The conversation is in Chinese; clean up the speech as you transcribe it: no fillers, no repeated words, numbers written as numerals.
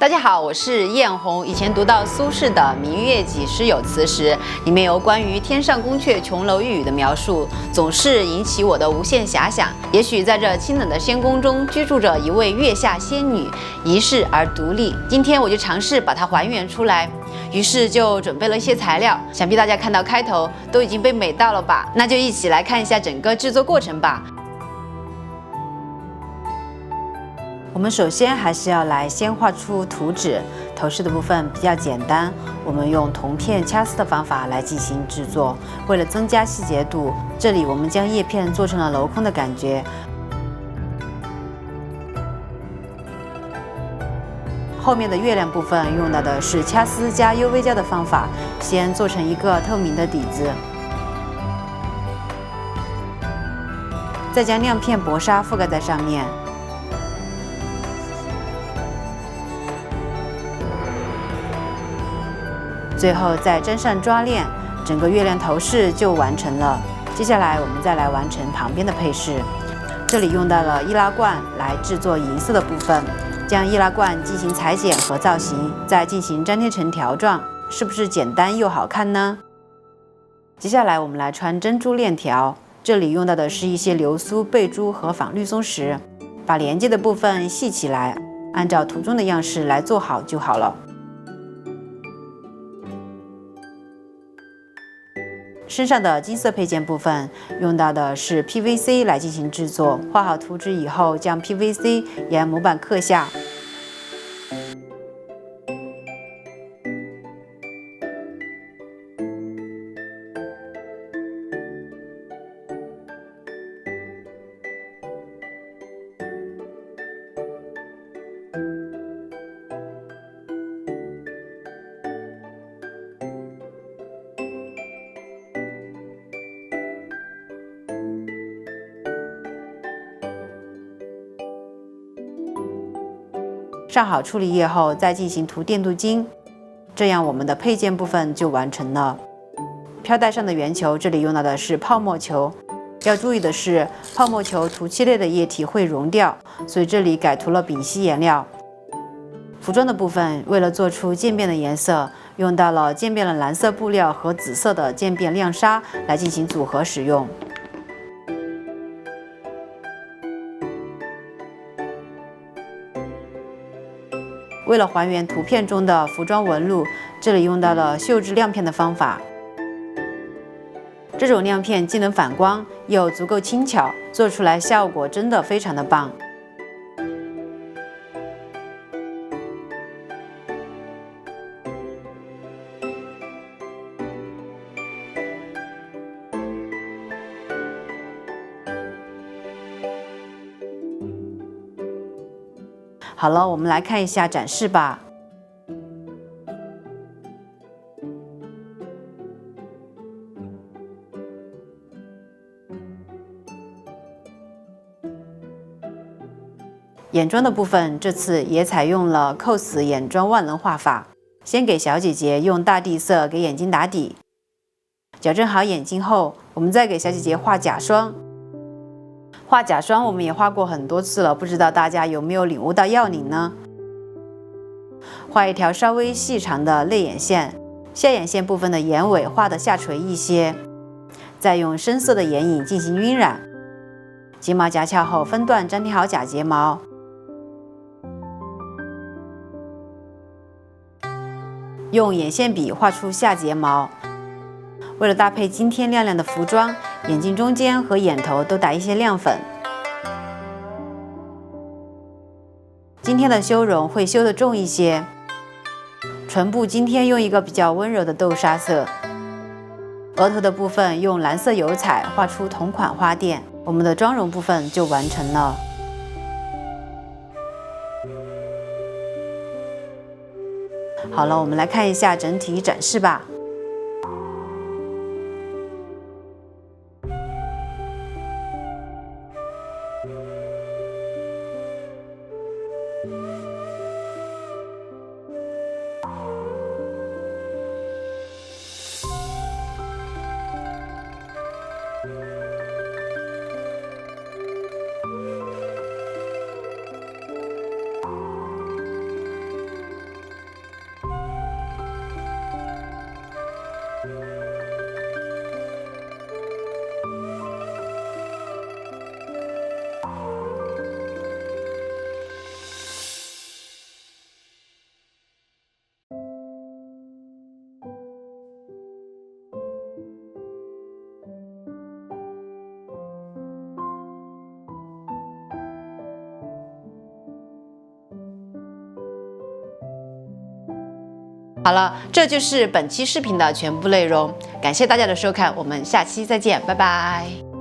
大家好，我是艳红。以前读到苏轼的《明月几时有》词时，里面有关于天上宫阙、琼楼玉宇的描述，总是引起我的无限遐想。也许在这清冷的仙宫中居住着一位月下仙女，遗世而独立。今天我就尝试把它还原出来，于是就准备了一些材料。想必大家看到开头都已经被美到了吧？那就一起来看一下整个制作过程吧。我们首先还是要来先画出图纸，头饰的部分比较简单，我们用铜片掐丝的方法来进行制作。为了增加细节度，这里我们将叶片做成了镂空的感觉。后面的月亮部分用到的是掐丝加 UV 胶的方法，先做成一个透明的底子，再将亮片薄纱覆盖在上面。最后再粘上抓链，整个月亮头饰就完成了。接下来我们再来完成旁边的配饰。这里用到了易拉罐来制作银色的部分，将易拉罐进行裁剪和造型，再进行粘贴成条状，是不是简单又好看呢？接下来我们来穿珍珠链条，这里用到的是一些流苏、贝珠和仿绿松石，把连接的部分系起来，按照图中的样式来做好就好了。身上的金色配件部分用到的是 PVC 来进行制作，画好图纸以后，将 PVC 沿模板刻下。上好处理液后，再进行涂电镀金，这样我们的配件部分就完成了。飘带上的圆球，这里用到的是泡沫球。要注意的是，泡沫球涂漆类的液体会溶掉，所以这里改涂了丙烯颜料。服装的部分，为了做出渐变的颜色，用到了渐变的蓝色布料和紫色的渐变亮纱来进行组合使用。为了还原图片中的服装纹路，这里用到了绣制亮片的方法。这种亮片既能反光，又足够轻巧，做出来效果真的非常的棒。好了，我们来看一下展示吧。眼妆的部分，这次也采用了 COS 眼妆万能画法。先给小姐姐用大地色给眼睛打底，矫正好眼睛后，我们再给小姐姐画假双。画假双我们也画过很多次了，不知道大家有没有领悟到要领呢？画一条稍微细长的泪眼线，下眼线部分的眼尾画得下垂一些，再用深色的眼影进行晕染。睫毛夹翘后分段粘贴好假睫毛。用眼线笔画出下睫毛。为了搭配今天亮亮的服装，眼睛中间和眼头都打一些亮粉。今天的修容会修得重一些，唇部今天用一个比较温柔的豆沙色。额头的部分用蓝色油彩画出同款花钿，我们的妆容部分就完成了。好了，我们来看一下整体展示吧。好了，这就是本期视频的全部内容，感谢大家的收看，我们下期再见，拜拜。